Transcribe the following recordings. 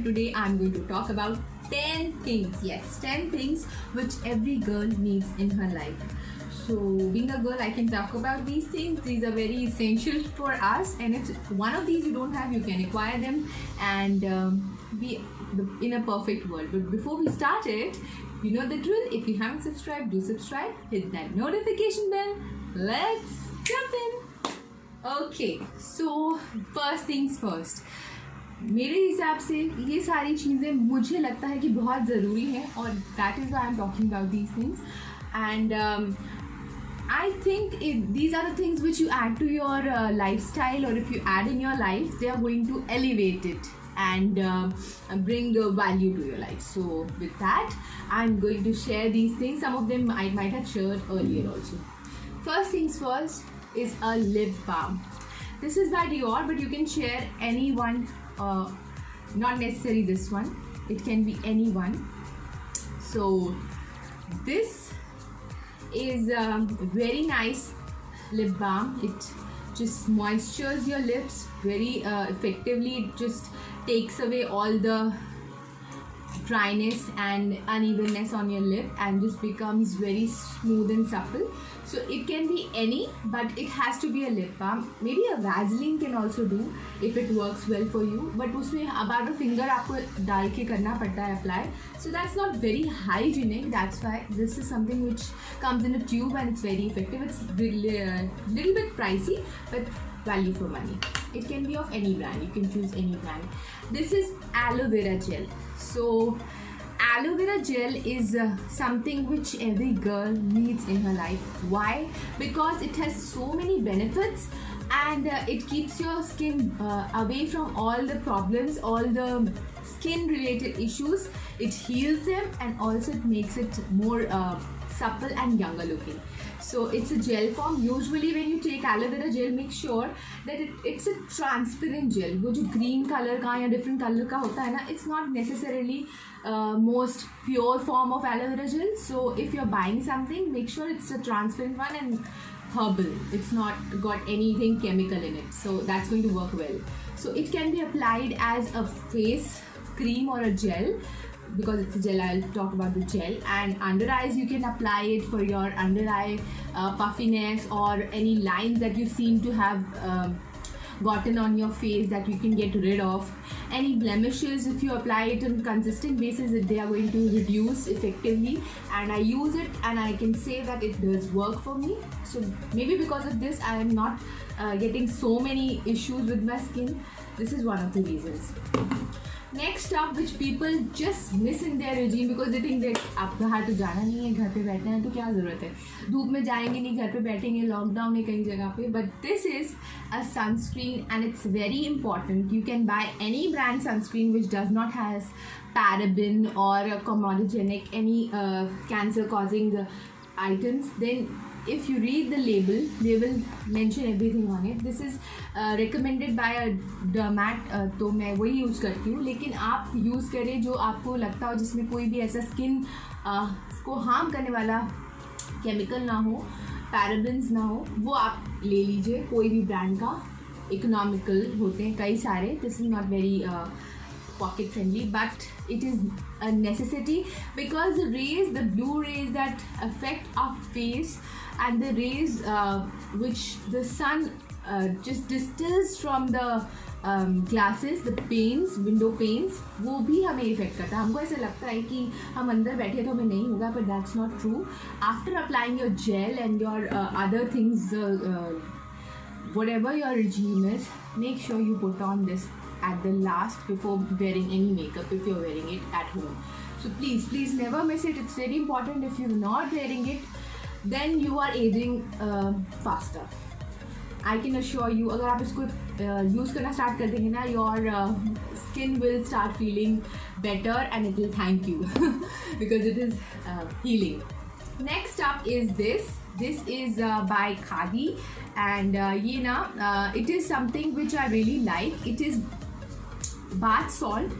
today I'm going to talk about 10 things. Yes, 10 things which every girl needs in her life. So, being a girl, I can talk about these things. These are very essential for us, and if one of these you don't have, you can acquire them and be in a perfect world. But before we start it, you know the drill. If you haven't subscribed, do subscribe. Hit that notification bell. Let's jump in. Okay, so first things first. मेरे हिसाब से ये सारी चीज़ें मुझे लगता है कि बहुत ज़रूरी हैं और that is why I am talking about these things and I think these are the things which you add to your lifestyle, or if you add in your life, they are going to elevate it and bring value to your life. So with that, I'm going to share these things. Some of them I might have shared earlier also. First things first is a lip balm. This is by Dior, but you can share any one, not necessarily this one. It can be any one. So this is a very nice lip balm. It just moisturizes your lips very effectively. It just takes away all the dryness and unevenness on your lip and just becomes very smooth and supple. So it can be any, but it has to be a lip balm. Maybe a Vaseline can also do if it works well for you, but उसमें about a finger आपको डाल के करना पड़ता है apply. So that's not very hygienic. That's why this is something which comes in a tube and it's very effective. It's really little bit pricey, but value for money. It can be of any brand. You can choose any brand. This is aloe vera gel. So aloe vera gel is something which every girl needs in her life. Why? Because it has so many benefits and it keeps your skin away from all the problems, all the skin related issues. It heals them and also it makes it more supple and younger looking. So it's a gel form. Usually when you take aloe vera gel, make sure that it's a transparent gel. वो जो green color का या different color का होता है ना, it's not necessarily most pure form of aloe vera gel. So if you're buying something, make sure it's a transparent one and herbal. It's not got anything chemical in it. So that's going to work well. So it can be applied as a face cream or a gel. Because it's a gel, I'll talk about the gel. And under eyes, you can apply it for your under eye puffiness or any lines that you seem to have gotten on your face that you can get rid of. Any blemishes, if you apply it on a consistent basis, they are going to reduce effectively. And I use it and I can say that it does work for me. So maybe because of this, I am not getting so many issues with my skin. This is one of the reasons. Next up, which people just miss in their regime because they think that आप बाहर तो जाना नहीं है, घर पे बैठना है तो क्या ज़रूरत है, धूप में जाएंगे नहीं, घर पे बैठेंगे, लॉकडाउन है कई जगह पे. But this is a sunscreen and it's very important. You can buy any brand sunscreen which does not has paraben or comedogenic, any cancer causing items. Then if you read the label, they will mention everything on it. This is recommended by a dermat, तो मैं वही use करती हूँ. लेकिन आप use करें जो आपको लगता हो जिसमें कोई भी ऐसा स्किन को हार्म करने वाला केमिकल ना हो, पैराबेन्स ना हो, वो आप ले लीजिए. कोई भी ब्रांड का इकोनॉमिकल होते हैं कई सारे. This is not very pocket friendly, but it is a necessity because the rays, the blue rays that affect our face and the rays which the sun just distills from the glasses, the panes, window panes, वो भी हमें effect करता है. हमको ऐसा लगता है कि हम अंदर बैठे तो हमें नहीं होगा, but that's not true. After applying your gel and your other things, whatever your regime is, make sure you put on this at the last before wearing any makeup if you're wearing it at home. So please never miss it. It's very important. If you're not wearing it, then you are aging faster. I can assure you, अगर आप इसको use करना start कर देंगे ना, your skin will start feeling better and it will thank you because it is healing. Next up is this. This is by Khadi and ये ना it is something which I really like. It is bath salt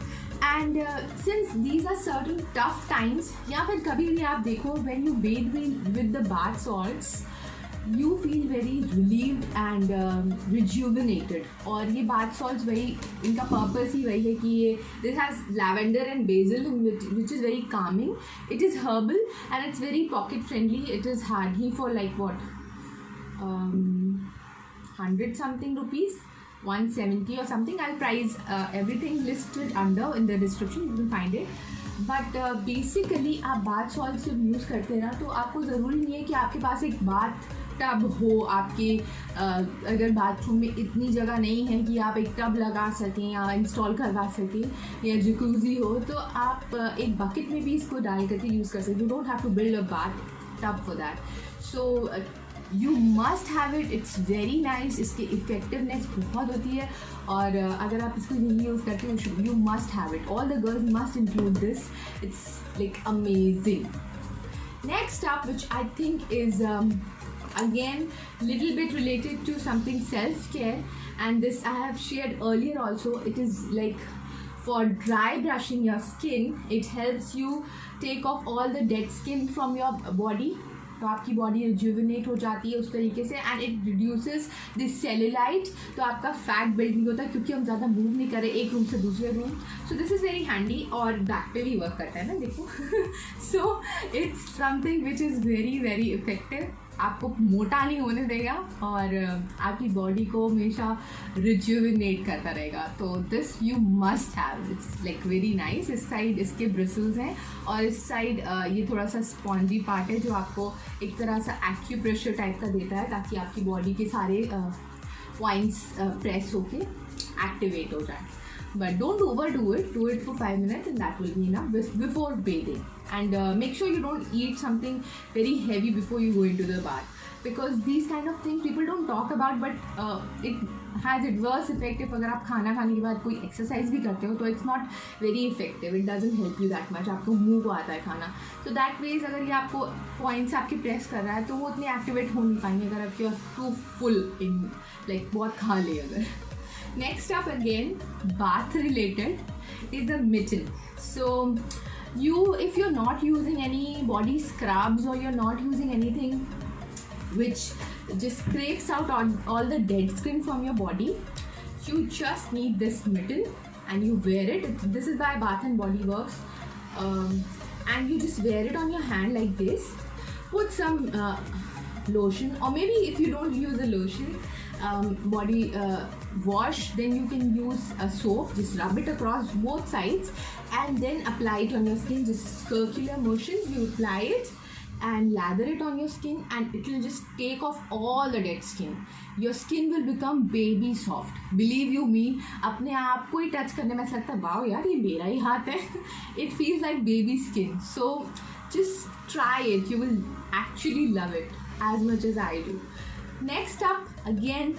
and since these are certain tough times, या फिर कभी भी आप देखो when you bathe with the bath salts, you feel very relieved and rejuvenated. और ये bath salts वही इनका purpose ही वही है कि ये this has lavender and basil which is very calming. It is herbal and it's very pocket friendly. It is hardly for like what 100 something rupees, 170 or something. I'll price everything listed under in the description, you can find it. But basically आप bath salt जब use करते हैं ना, तो आपको ज़रूरी नहीं है कि आपके पास एक बाथ टब हो आपके अगर बाथरूम में इतनी जगह नहीं है कि आप एक टब लगा सकें या इंस्टॉल करवा सकें या जकूज़ी हो, तो आप एक बकेट में भी इसको डाल करके यूज़ कर सकते. You don't have to build a bath tub for that. So you must have it. It's very nice. इसकी इफेक्टिवनेस बहुत होती है और अगर आप इसको नहीं यूज़ करते हो, you must have it. All the girls must include this. It's like amazing. Next up which I think is again little bit related to something self-care, and this I have shared earlier also. It is like for dry brushing your skin. It helps you take off all the dead skin from your body. तो आपकी body rejuvenate हो जाती है उस तरीके से, and it reduces this cellulite. तो आपका फैट बिल्ड नहीं होता क्योंकि हम ज़्यादा मूव नहीं कर रहे एक रूम से दूसरे room. So this is very handy और बैक पे भी वर्क करता है ना, देखो. So it's something which is very very effective. आपको मोटा नहीं होने देगा और आपकी बॉडी को हमेशा रिजुविनेट करता रहेगा. तो this you must have. It's like very nice. इस साइड इसके ब्रिसल्स हैं और इस साइड ये थोड़ा सा स्पॉन्जी पार्ट है जो आपको एक तरह सा एक्यूप्रेशर टाइप का देता है ताकि आपकी बॉडी के सारे पॉइंट्स प्रेस होके एक्टिवेट हो जाए. But don't overdo it. Do it for 5 minutes and that will be enough before bathing. And make sure you don't eat something very heavy before you go into the bath, because these kind of things people don't talk about, but it has adverse effect. if अगर आप खाना खाने के बाद कोई exercise भी करते हो तो it's not very effective. It doesn't help you that much. आपको मुंह को आता है खाना. So that ways अगर ये आपको पॉइंट्स आपके प्रेस कर रहा है तो वो उतने एक्टिवेट हो नहीं पाएंगे अगर आपके टू फुल इन लाइक बहुत खा ले अगर. Next up again, bath related, is the mitten. So if you're not using any body scrubs or you're not using anything which just scrapes out all the dead skin from your body, you just need this mitten and you wear it. This is by Bath and Body Works, and you just wear it on your hand like this. Put some lotion, or maybe if you don't use a lotion, body wash, then you can use a soap. Just rub it across both sides and then apply it on your skin. Just circular motion, you apply it and lather it on your skin and it will just take off all the dead skin. Your skin will become baby soft. Believe you me, अपने आप को ही touch करने में ऐसा लगता है wow यार ये मेरा ही हाथ है. It feels like baby skin. So just try it. You will actually love it as much as I do. Next up, again,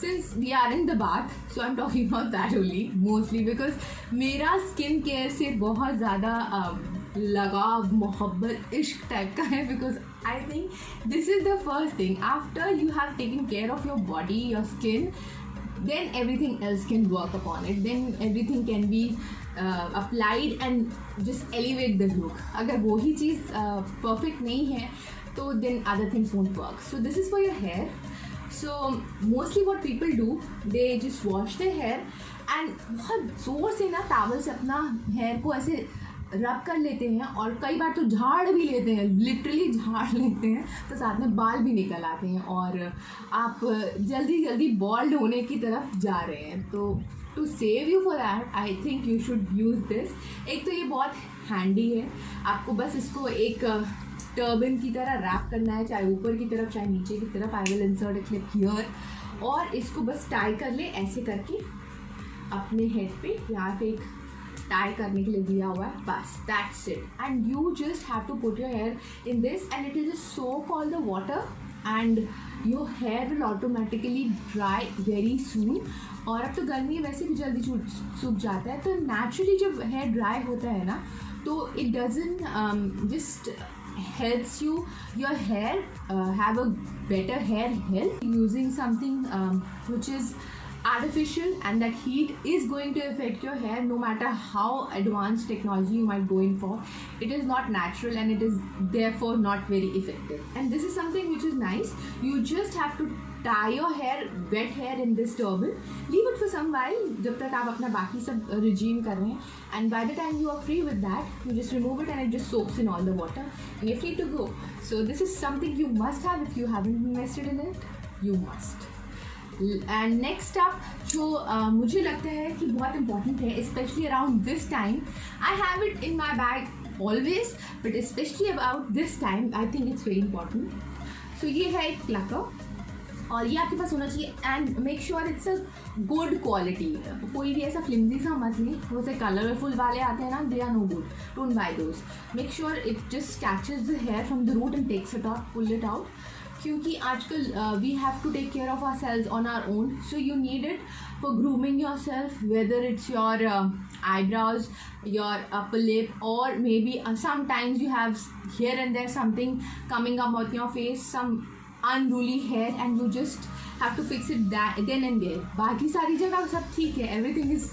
since we are in the bath, so I'm talking about that only mostly because मेरा skin care से बहुत ज़्यादा लगाव मोहब्बत इश्क type का है, because I think this is the first thing. After you have taken care of your body, your skin, then everything else can work upon it. Then everything can be applied and just elevate the look. अगर वो ही चीज़ perfect नहीं है तो then other things won't work. So this is for your hair. So mostly what people do, they just wash their hair and बहुत ज़ोर से ना towel से अपना हेयर को ऐसे रब कर लेते हैं और कई बार तो झाड़ भी लेते हैं, लिटरली झाड़ लेते हैं, तो साथ में बाल भी निकल आते हैं और आप जल्दी जल्दी बॉल्ड होने की तरफ जा रहे हैं. तो to save you for that I think you should use this. एक तो ये बहुत हैंडी है. आपको बस इसको एक टर्बन की तरह रैप करना है, चाहे ऊपर की तरफ चाहे नीचे की तरफ. I will insert a clip here. और इसको बस टाई कर ले ऐसे करके अपने हेड पे, यहाँ पे एक टाई करने के लिए दिया हुआ है, बस that's it. And you just have to put your hair in this and it will just soak all the water and your hair will automatically dry very soon. और अब तो गर्मी वैसे भी जल्दी सूख जाता है, तो नेचुरली जब हेयर ड्राई होता है ना तो it doesn't just helps your hair have a better hair health using something which is artificial, and that heat is going to affect your hair no matter how advanced technology you might go in for. It is not natural and it is therefore not very effective. And this is something which is nice. You just have to tie your hair, wet hair in this turban, leave it for some while जब तक आप अपना बाकी सब regime कर रहे हैं, and by the time you are free with that, you just remove it and it just soaks in all the water and you're free to go. So this is something you must have. If you haven't invested in it, you must. And next up, जो मुझे लगता है कि बहुत important है, especially around this time, I have it in my bag always, but especially about this time, I think it's very important. So ये है एक clucker, और ये आपके पास होना चाहिए, and make sure it's a good quality. कोई भी ऐसा फ्लिमजी सा मत नहीं, वो से कलरफुल वाले आते हैं ना, they are no good, don't buy those. Make sure it just catches the hair from the root and takes it out, pull it out. क्योंकि आजकल we have to take care of our selves on our own, so you need it for grooming your self, whether it's your eyebrows, your upper lip, or maybe sometimes you have here and there something coming up on your face, some unruly hair, and you just have to fix it that then and there. बाकी सारी जगह सब ठीक है, everything is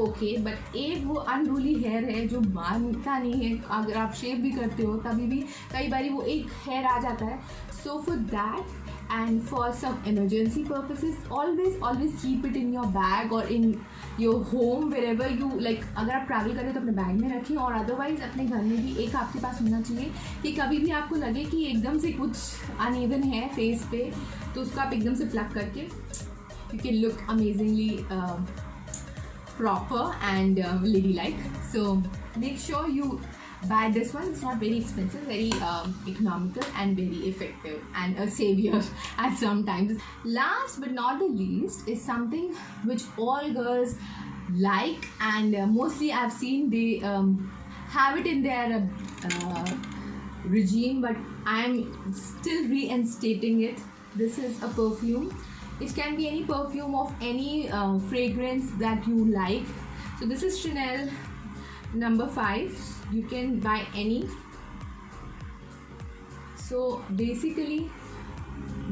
okay, but एक वो unruly hair है जो मानता नहीं है. अगर आप शेव भी करते हो तभी भी कई बारी वो एक hair आ जाता है. So for that and for some emergency purposes, always keep it in your bag or in your home, wherever you like. अगर आप ट्रैवल करें तो अपने बैग में रखें, और अदरवाइज अपने घर में भी एक आपके पास होना चाहिए कि कभी भी आपको लगे कि एकदम से कुछ अनइवन है फेस पे, तो उसको आप एकदम से प्लग करके you can look amazingly proper and ladylike. So make sure you buy this one. It's not very expensive, very economical and very effective and a savior at some times. Last but not the least is something which all girls like, and mostly I've seen they have it in their regime, but I'm still reinstating it. This is a perfume. It can be any perfume of any fragrance that you like. So this is Chanel number 5. You can buy any. So basically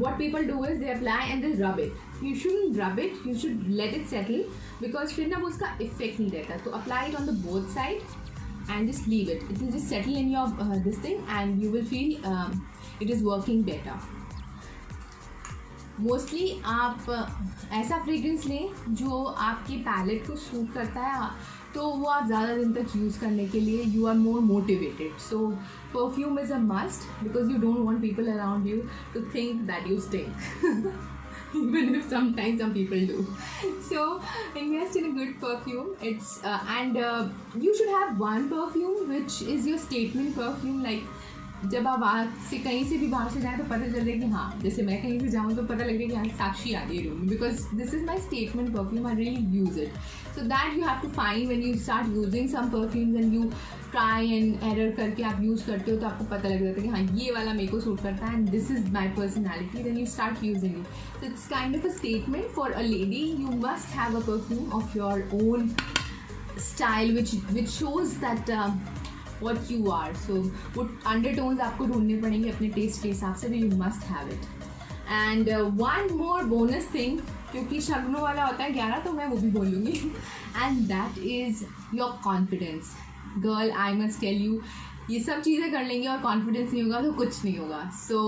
what people do is they apply and they rub it. You shouldn't rub it, you should let it settle, because फिर ना वो उसका effect नहीं रहता. तो apply it on the both side and just leave it. It will just settle in your this thing, and you will feel it is working better. Mostly आप ऐसा fragrance लें जो आपके पैलेट को सूट करता है, तो वो आप ज़्यादा दिन तक यूज़ करने के लिए you are more motivated. So perfume is a must, because you don't want people around you to think that you stink. Even if sometimes some people do. So invest in a good perfume. It's and you should have one perfume which is your statement perfume. Like जब आप बाहर से कहीं से भी बाहर से जाएँ तो पता चल जाए कि हाँ, जैसे मैं कहीं से जाऊँ तो पता लगे कि हाँ साक्षी आ गई room, because this is my statement perfume. I really use it. So that you have to find when you start using some perfumes and you try and error करके आप यूज़ करते हो तो आपको पता लग जाता है कि हाँ ये वाला मेरे को सूट करता है and this is my personality. Then you start using it. So it's kind of a statement for a lady. You must have a perfume of your own style which shows that what you are. So वो undertones आपको ढूंढने पड़ेंगे अपने test के हिसाब से, you must have it. And one more bonus thing, क्योंकि शगनों वाला होता है 11 तो मैं वो भी बोलूँगी, and that is your confidence. Girl, I must tell you, ये सब चीज़ें कर लेंगे और कॉन्फिडेंस नहीं होगा तो कुछ नहीं होगा. सो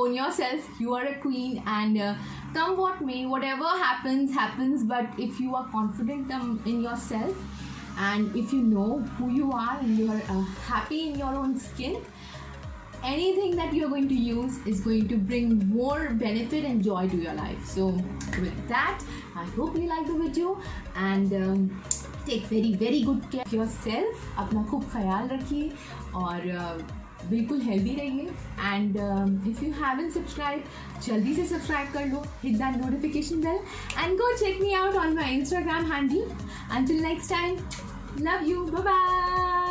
own yourself, you are a queen, and come what may, whatever happens, but if you are confident in yourself, and if you know who you are and you are happy in your own skin, anything that you are going to use is going to bring more benefit and joy to your life. So with that, I hope you like the video, and take very very good care of yourself. अपना खूब ख्याल रखिए और बिल्कुल healthy रहिए. And if you haven't subscribe, जल्दी से subscribe कर लो, hit that notification bell, and go check me out on my Instagram handle. Until next time, love you, bye bye.